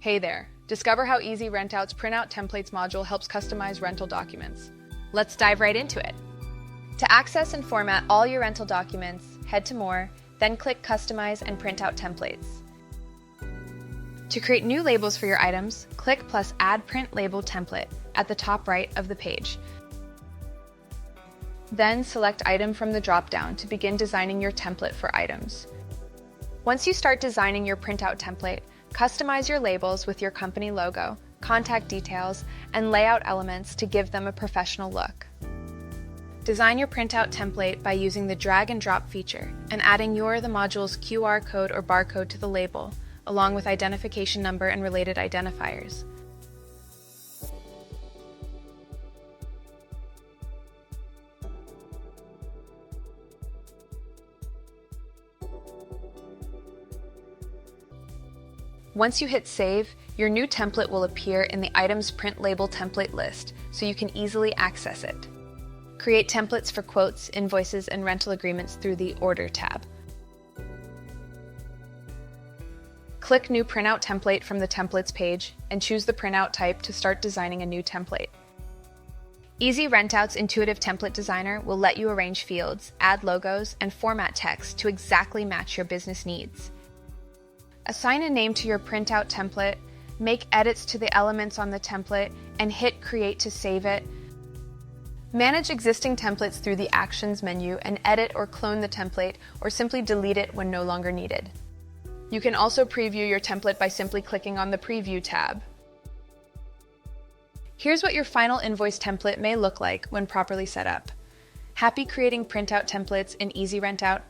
Hey there! Discover how EZRentOut's Printout Templates module helps customize rental documents. Let's dive right into it. To access and format all your rental documents, head to More, then click Customize and Printout Templates. To create new labels for your items, click plus Add Print Label Template at the top right of the page. Then select Item from the drop-down to begin designing your template for items. Once you start designing your printout template, customize your labels with your company logo, contact details, and layout elements to give them a professional look. Design your printout template by using the drag and drop feature and adding your or the module's QR code or barcode to the label, along with identification number and related identifiers. Once you hit Save, your new template will appear in the Items Print Label template list, so you can easily access it. Create templates for quotes, invoices, and rental agreements through the Order tab. Click New Printout Template from the Templates page and choose the printout type to start designing a new template. EZRentOut's intuitive template designer will let you arrange fields, add logos, and format text to exactly match your business needs. Assign a name to your printout template, make edits to the elements on the template, and hit Create to save it. Manage existing templates through the Actions menu and edit or clone the template, or simply delete it when no longer needed. You can also preview your template by simply clicking on the Preview tab. Here's what your final invoice template may look like when properly set up. Happy creating printout templates in EZRentOut.